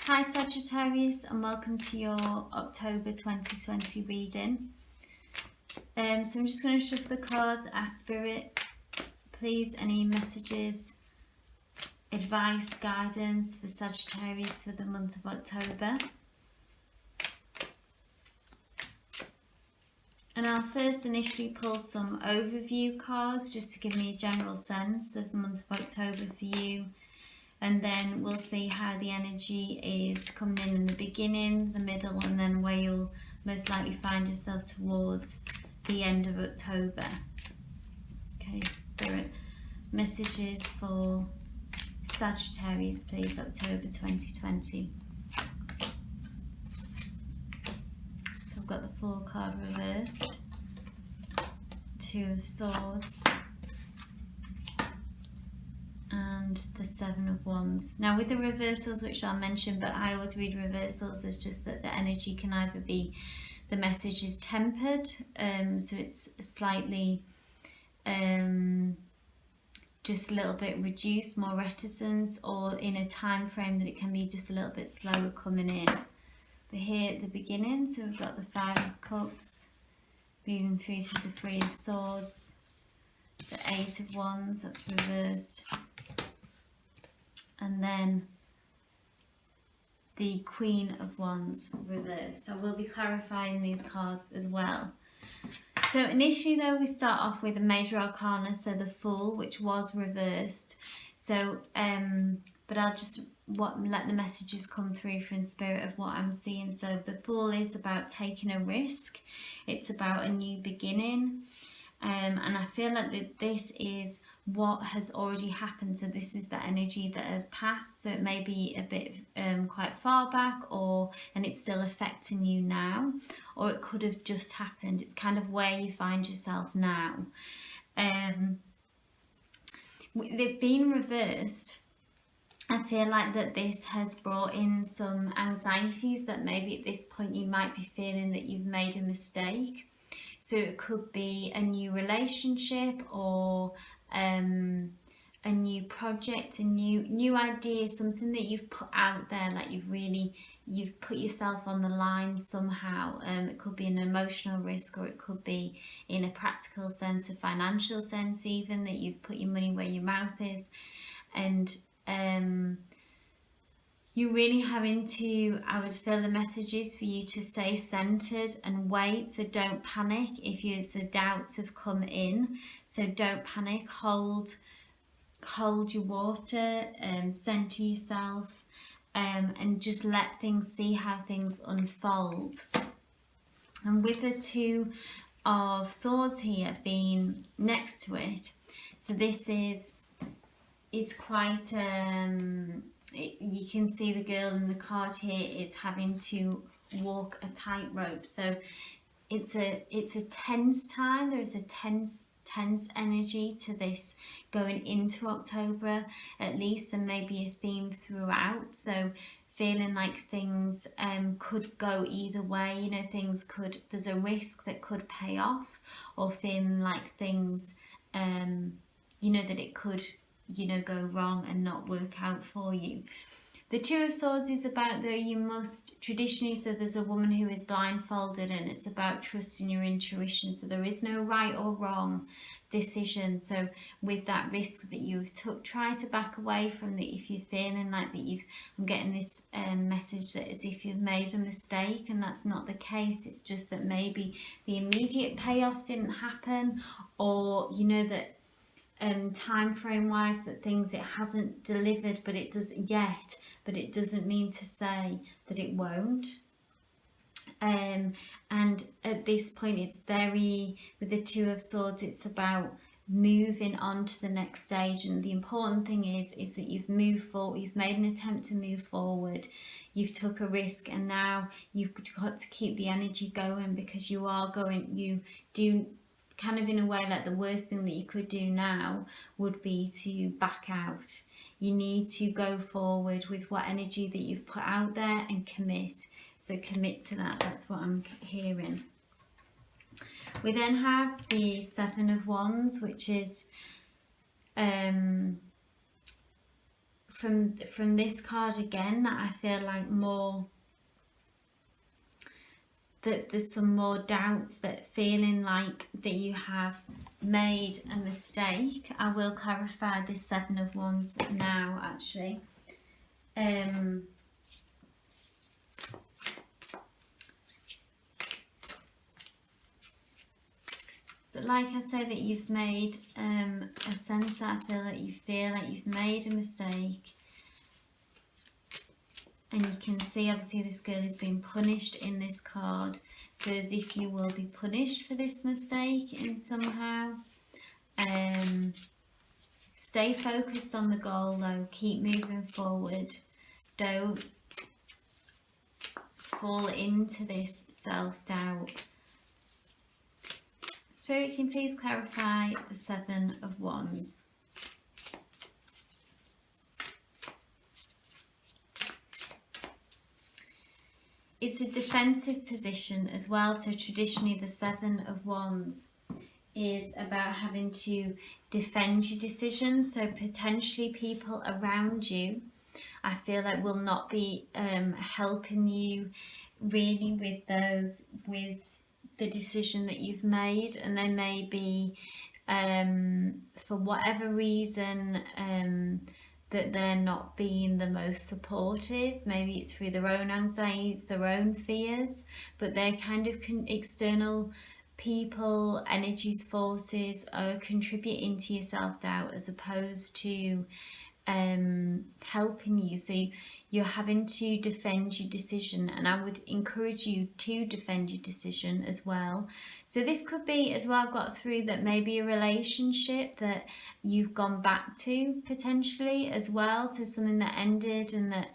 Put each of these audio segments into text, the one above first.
Hi Sagittarius, and welcome to your October 2020 reading. So I'm just going to shuffle the cards, ask Spirit, please, any messages, advice, guidance for Sagittarius for the month of October. And I'll first initially pull some overview cards just to give me a general sense of the month of October for you. And then we'll see how the energy is coming in the beginning, the middle, and then where you'll most likely find yourself towards the end of October. Okay, Spirit, messages for Sagittarius, please, October 2020. So I've got the Fool card reversed, Two of Swords, and the Seven of Wands. Now with the reversals, which I'll mention, but I always read reversals as just that the energy can either be, the message is tempered, so it's slightly just a little bit reduced, more reticence, or in a time frame that it can be just a little bit slower coming in. But here at the beginning, so we've got the Five of Cups, moving through to the Three of Swords, the Eight of Wands, that's reversed, and then the Queen of Wands reversed. So we'll be clarifying these cards as well. So initially though, we start off with a major arcana, so the Fool, which was reversed. So but I'll just let the messages come through from Spirit of what I'm seeing. So the Fool is about taking a risk, it's about a new beginning. And I feel like that this is what has already happened. So this is the energy that has passed. So it may be a bit quite far back, and it's still affecting you now, or it could have just happened. It's kind of where you find yourself now. With it being reversed, I feel like that this has brought in some anxieties that maybe at this point you might be feeling that you've made a mistake. So it could be a new relationship, or a new project, a new idea, something that you've put out there, like you've put yourself on the line somehow. It could be an emotional risk, or it could be in a practical sense, a financial sense even, that you've put your money where your mouth is. And you're really having to, I would feel the messages for you to stay centered and wait. So don't panic if the doubts have come in. So don't panic, hold your water, center yourself, and just let things, see how things unfold. And with the Two of Swords here being next to it, so this is quite you can see the girl in the card here is having to walk a tightrope. So it's a tense time. There's a tense energy to this going into October at least, and maybe a theme throughout. So feeling like things could go either way, you know, there's a risk that could pay off, or feeling like things you know, that it could, you know, go wrong and not work out for you. The Two of Swords is about, though, you must traditionally, so there's a woman who is blindfolded, and it's about trusting your intuition. So there is no right or wrong decision. So with that risk that you've took, try to back away from it. If you're feeling like that I'm getting this message that as if you've made a mistake, and that's not the case. It's just that maybe the immediate payoff didn't happen, or you know that time frame wise that it hasn't delivered, but it does yet, but it doesn't mean to say that it won't. And at this point, it's very, with the Two of Swords, it's about moving on to the next stage. And the important thing is that you've moved forward, you've made an attempt to move forward, you've took a risk, and now you've got to keep the energy going, because you do kind of, in a way, like the worst thing that you could do now would be to back out. You need to go forward with what energy that you've put out there and commit. So commit to that. That's what I'm hearing. We then have the Seven of Wands, which is from this card again that I feel like more that there's some more doubts, that feeling like that you have made a mistake. I will clarify this Seven of Wands now, actually. But like I say, that you've made a sense that I feel that you feel like you've made a mistake. And you can see, obviously, this girl is being punished in this card. So as if you will be punished for this mistake in somehow. Stay focused on the goal, though. Keep moving forward. Don't fall into this self-doubt. Spirit, can you please clarify the Seven of Wands? It's a defensive position as well. So traditionally the Seven of Wands is about having to defend your decisions. So potentially people around you, I feel like, will not be helping you really with the decision that you've made, and they may be for whatever reason that they're not being the most supportive. Maybe it's through their own anxieties, their own fears, but they're kind of external people, energies, forces are contributing to your self-doubt as opposed to helping you. So you're having to defend your decision, and I would encourage you to defend your decision as well. So this could be as well, I've got through that maybe a relationship that you've gone back to potentially as well. So something that ended and that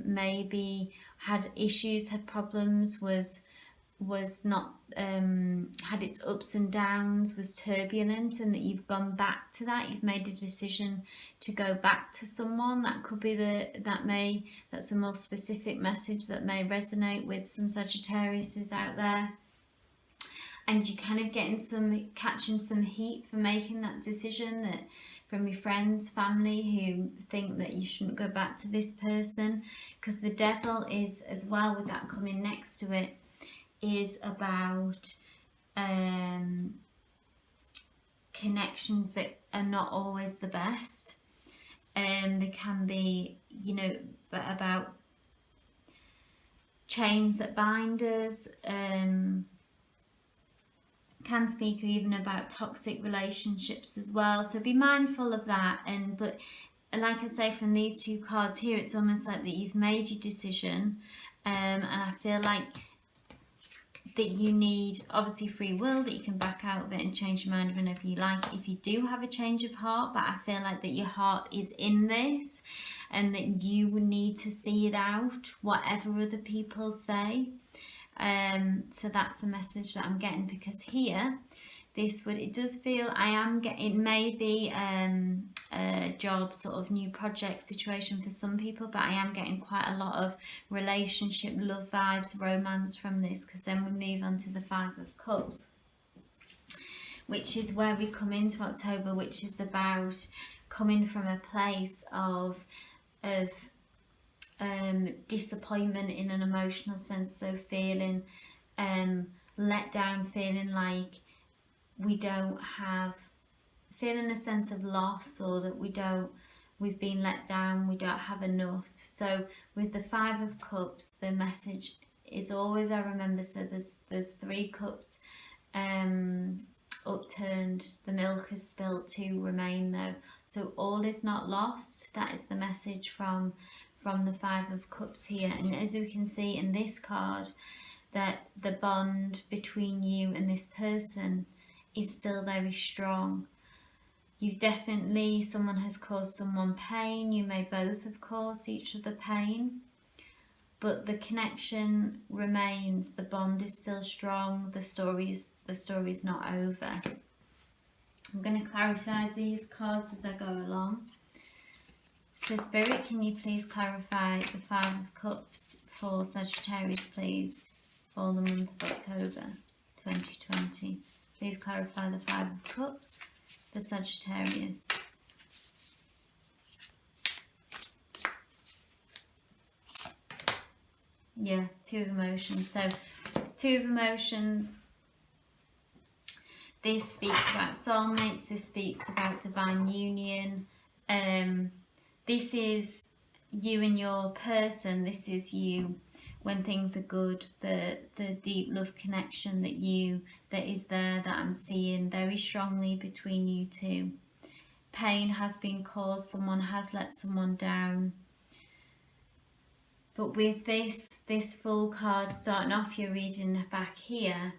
maybe had issues, had problems, was not had its ups and downs, was turbulent, and that you've gone back to that. You've made a decision to go back to someone. That could be that's a more specific message that may resonate with some Sagittariuses out there. And you're kind of catching some heat for making that decision, that from your friends, family, who think that you shouldn't go back to this person, because the Devil is as well, with that coming next to it, is about connections that are not always the best. They can be, but about chains that bind us. Can speak even about toxic relationships as well. So be mindful of that. But like I say, from these two cards here, it's almost like that you've made your decision, and I feel like that you need obviously free will, that you can back out of it and change your mind whenever you like, if you do have a change of heart. But I feel like that your heart is in this, and that you will need to see it out, whatever other people say. So that's the message that I'm getting, because here it does feel I am getting, it may be a job, sort of new project situation for some people, but I am getting quite a lot of relationship, love vibes, romance from this, because then we move on to the Five of Cups, which is where we come into October, which is about coming from a place of disappointment in an emotional sense. So feeling let down, feeling like feeling a sense of loss, or that we've been let down, we don't have enough. So with the Five of Cups, the message is always, I remember, so there's 3 cups upturned, the milk is spilt, 2 remain though. So all is not lost. That is the message from the Five of Cups here. And as you can see in this card, that the bond between you and this person is still very strong. Someone has caused someone pain, you may both have caused each other pain, but the connection remains, the bond is still strong, the story's not over. I'm going to clarify these cards as I go along. So Spirit, can you please clarify the Five of Cups for Sagittarius, please, for the month of October 2020. Please clarify the Five of Cups for Sagittarius. Yeah, Two of Emotions. So Two of Emotions, this speaks about soulmates, this speaks about divine union. This is you and your person, this is you when things are good, the deep love connection that is there, that I'm seeing very strongly between you two. Pain has been caused, someone has let someone down. But with this full card starting off your reading back here,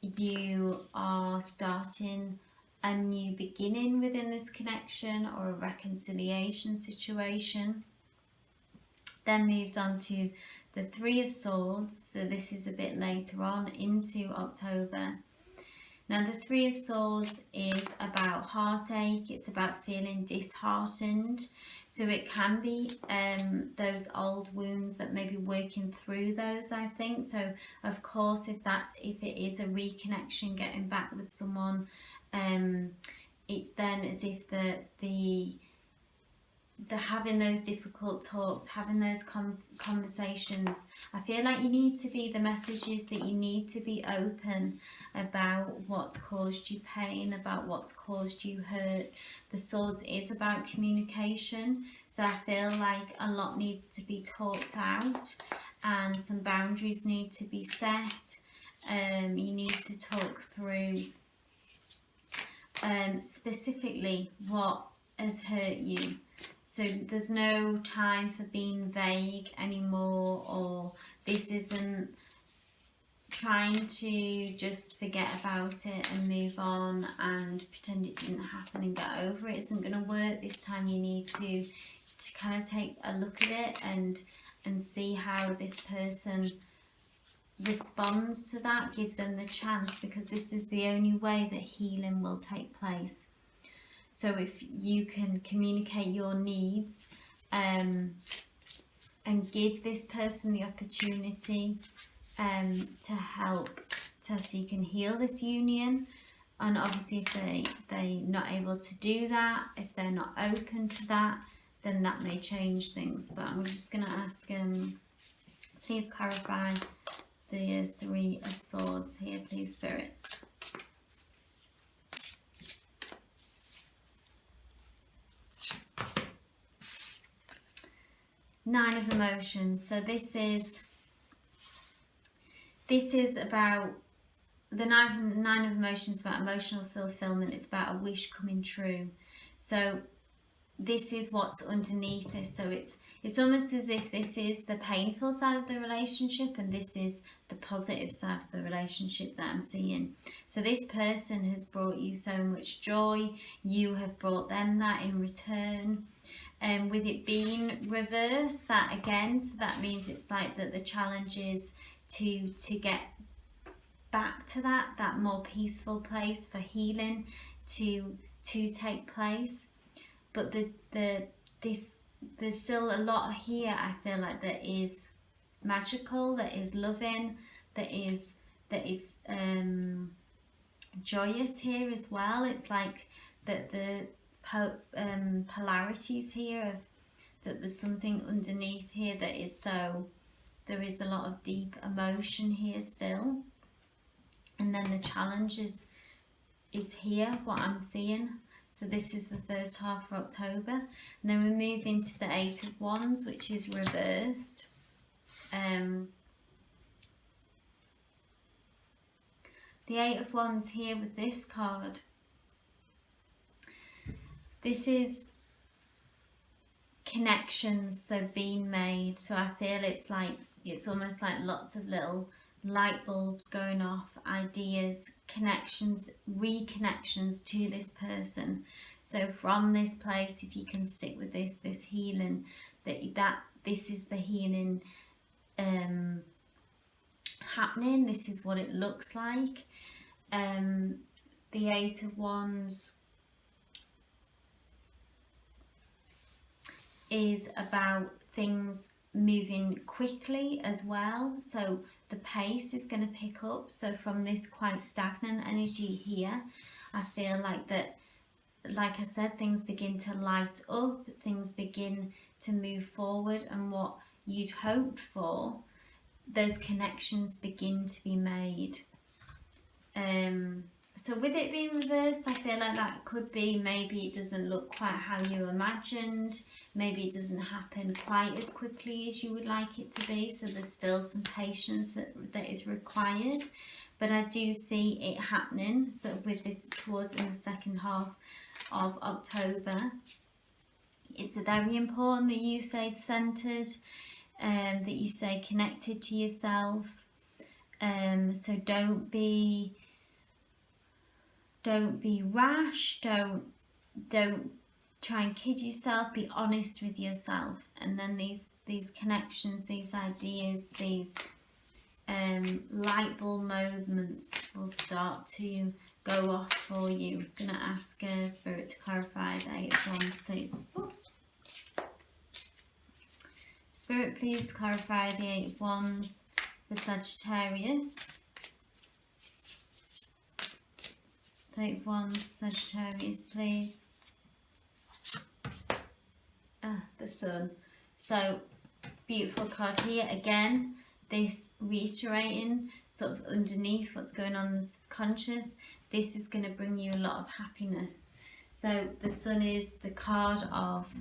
you are starting a new beginning within this connection or a reconciliation situation. Then moved on to the Three of Swords, so this is a bit later on into October. Now the Three of Swords is about heartache, it's about feeling disheartened. So it can be those old wounds that may be working through those, I think. So of course if it is a reconnection, getting back with someone, it's then as if the having those difficult talks, having those conversations, I feel like you need to be, the messages that you need to be open about what's caused you pain, about what's caused you hurt. The Swords is about communication, so I feel like a lot needs to be talked out and some boundaries need to be set. You need to talk through specifically what has hurt you. So there's no time for being vague anymore, or this isn't trying to just forget about it and move on and pretend it didn't happen and get over it. Isn't going to work. This time you need to kind of take a look at it and see how this person responds to that. Give them the chance, because this is the only way that healing will take place. So if you can communicate your needs and give this person the opportunity to help, so you can heal this union. And obviously if they're not able to do that, if they're not open to that, then that may change things. But I'm just going to ask, please clarify the Three of Swords here, please, Spirit. Nine of Emotions. So this is about the nine of Emotions, about emotional fulfillment. It's about a wish coming true. So this is what's underneath this. So it's almost as if this is the painful side of the relationship and this is the positive side of the relationship that I'm seeing. So this person has brought you so much joy, you have brought them that in return. And with it being reversed, that again, so that means it's like that the challenge is to get back to that more peaceful place for healing to take place. But there's still a lot here, I feel like, that is magical, that is loving, that is joyous here as well. It's like that the polarities here of that there's something underneath here that is, so there is a lot of deep emotion here still, and then the challenge is here, what I'm seeing. So this is the first half of October, and then we move into the Eight of Wands, which is reversed. The Eight of Wands here with this card, this is connections, so being made. So I feel it's almost like lots of little light bulbs going off, ideas, connections, reconnections to this person. So from this place, if you can stick with this healing, that this is the healing happening. This is what it looks like. The Eight of Wands is about things moving quickly as well, so the pace is going to pick up. So from this quite stagnant energy here, I feel like that, like I said, things begin to light up, things begin to move forward, and what you'd hoped for, those connections begin to be made. So with it being reversed, I feel like that could be maybe it doesn't look quite how you imagined, maybe it doesn't happen quite as quickly as you would like it to be, so there's still some patience that is required. But I do see it happening, so with this towards in the second half of October. It's very important that you stay centered, that you stay connected to yourself. So don't be rash, don't try and kid yourself, be honest with yourself, and then these connections, these ideas, these light bulb moments will start to go off for you. I'm going to ask Spirit to clarify the 8 of Wands, please. Ooh. Spirit, please clarify the 8 of Wands for Sagittarius. The 8 of Wands for Sagittarius, please. The Sun. So, beautiful card here. Again, this reiterating sort of underneath what's going on in the subconscious. This is going to bring you a lot of happiness. So, the Sun is the card of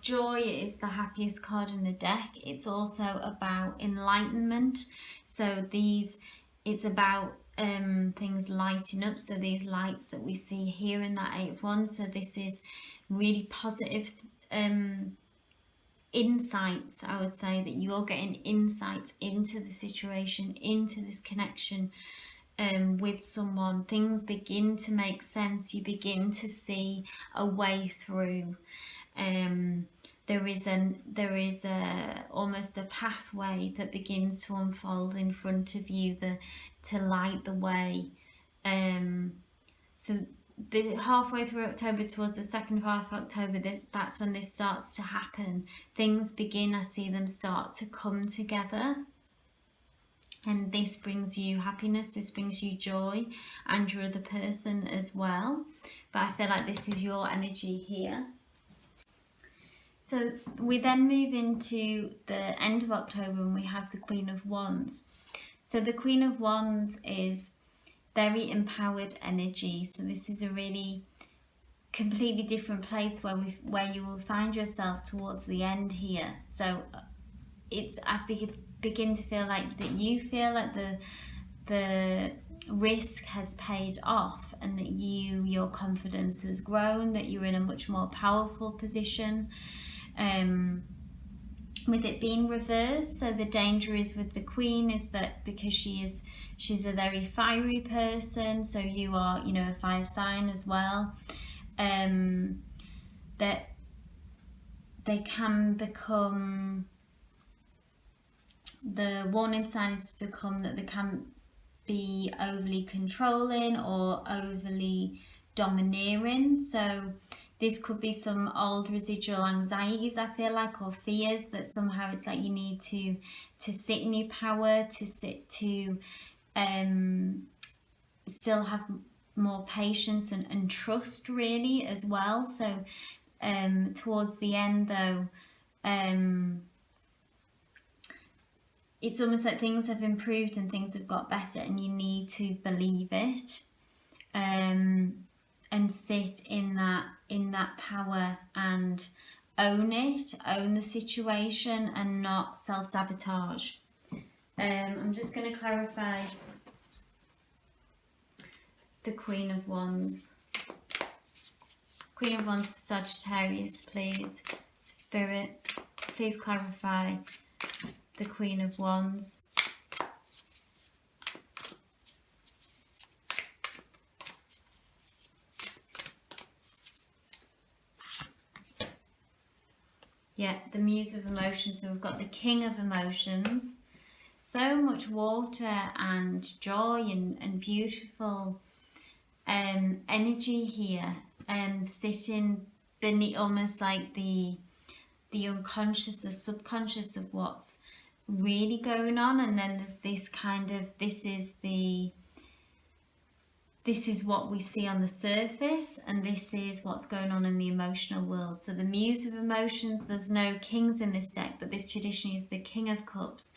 joy. It is the happiest card in the deck. It's also about enlightenment. So it's about things lighting up. So these lights that we see here in that 8 of Wands. So this is really positive insights. I would say that you're getting insights into the situation, into this connection with someone. Things begin to make sense. You begin to see a way through. There is almost a pathway that begins to unfold in front of you to light the way. So halfway through October, towards the second half of October, that's when this starts to happen. Things begin, I see them start to come together. And this brings you happiness, this brings you joy, and your other person as well. But I feel like this is your energy here. So we then move into the end of October and we have the Queen of Wands. So the Queen of Wands is very empowered energy. So this is a really completely different place where you will find yourself towards the end here. So I begin to feel like that you feel like the risk has paid off, and that your confidence has grown, that you're in a much more powerful position. With it being reversed, so the danger is with the Queen is that because she's a very fiery person, so you are, a fire sign as well, that they can become, the warning sign is to become that they can be overly controlling or overly domineering. So this could be some old residual anxieties, I feel like, or fears that somehow it's like you need to sit in your power, to still have more patience and trust, really, as well. So towards the end, though, it's almost like things have improved and things have got better, and you need to believe it, and sit in that power and own the situation, and not self-sabotage. I'm just going to clarify the Queen of Wands. Queen of Wands for Sagittarius, please. Spirit, please clarify the Queen of Wands. Yeah, the Muse of Emotions. So we've got the King of Emotions. So much water and joy and beautiful energy here, sitting beneath, almost like the unconscious, the subconscious of what's really going on. And then there's this kind of, this is the this is what we see on the surface, and this is what's going on in the emotional world. So the Muse of Emotions, there's no kings in this deck, but this traditionally is the King of Cups.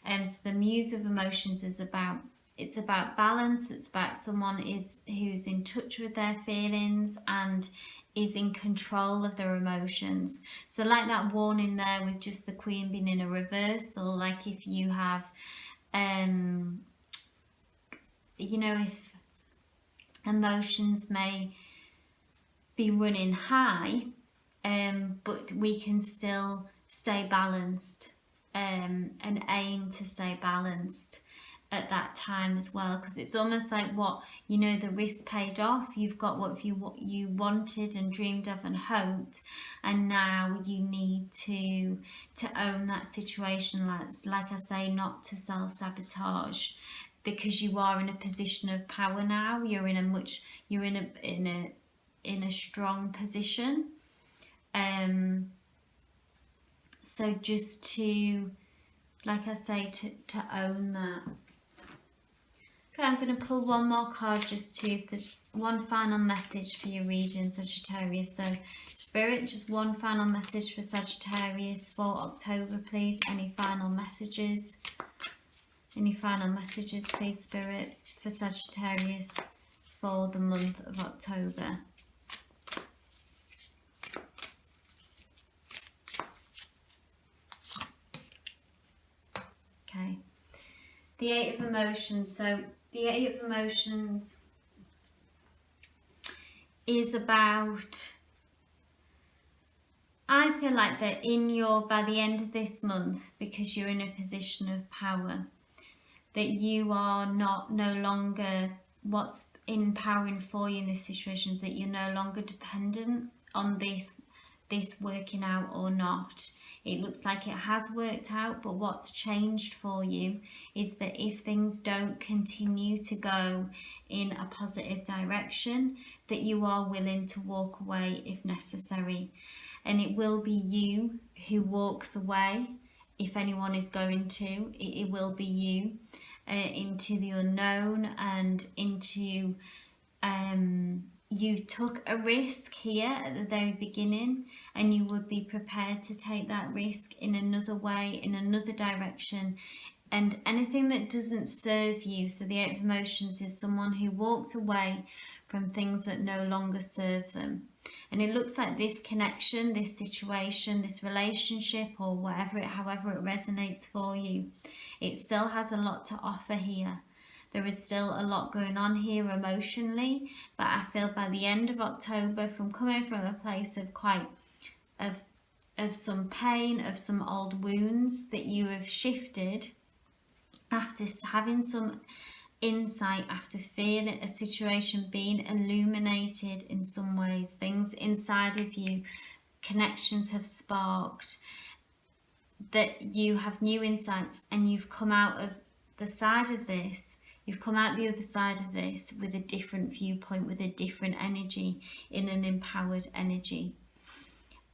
So the Muse of Emotions is about, it's about balance. It's about someone who's in touch with their feelings and is in control of their emotions. So like that warning there with just the Queen being in a reversal, like if you have, you know, if emotions may be running high, but we can still stay balanced, and aim to stay balanced at that time as well, because it's almost like, what, you know, the risk paid off. You've got what you wanted and dreamed of and hoped, and now you need to own that situation. Like I say, not to self-sabotage, because you are in a position of power now. You're in a strong position. So just to, like I say, to own that. Okay, I'm going to pull one more card just to, if there's one final message for your reading, Sagittarius. So Spirit, just one final message for Sagittarius for October, please. Any final messages? Any final messages, please, Spirit, for Sagittarius for the month of October? Okay. The Eight of Emotions. So the Eight of Emotions is about, I feel like that by the end of this month, because you're in a position of power, that you are no longer, what's empowering for you in this situation is that you're no longer dependent on this working out or not. It looks like it has worked out, but what's changed for you is that if things don't continue to go in a positive direction, that you are willing to walk away if necessary. And it will be you who walks away. If anyone is going to, it will be you, into the unknown and into, you took a risk here at the very beginning, and you would be prepared to take that risk in another way, in another direction. And anything that doesn't serve you, so the Eight of Emotions is someone who walks away from things that no longer serve them. And it looks like this connection, this situation, this relationship, or however it resonates for you, it still has a lot to offer here. There is still a lot going on here emotionally, but I feel by the end of October, from coming from a place of of some pain, of some old wounds, that you have shifted after having some insight, after feeling a situation being illuminated in some ways, things inside of you, connections have sparked, that you have new insights, and you've come out of the side of this. You've come out the other side of this with a different viewpoint, with a different energy, in an empowered energy.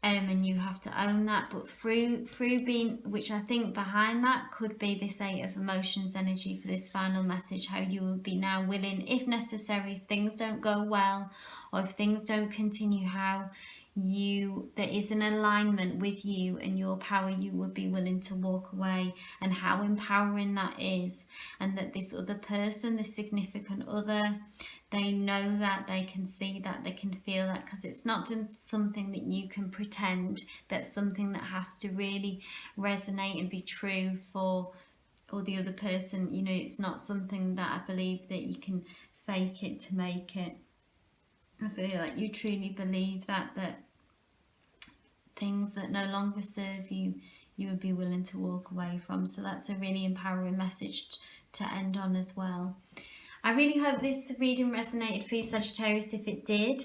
And you have to own that, but through being, which I think behind that could be this Eight of Emotions energy for this final message, how you will be now willing, if necessary, if things don't go well, or if things don't continue how there is an alignment with you and your power, you would be willing to walk away, and how empowering that is. And that this other person, this significant other, they know that, they can see that, they can feel that, because it's not something that you can pretend. That's something that has to really resonate and be true for the other person. You know, it's not something that I believe that you can fake it to make it. I feel like you truly believe that things that no longer serve you, you would be willing to walk away from. So that's a really empowering message to end on as well. I really hope this reading resonated for you, Sagittarius. If it did,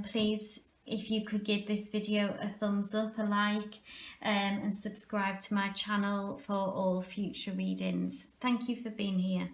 please, if you could give this video a thumbs up, a like, and subscribe to my channel for all future readings. Thank you for being here.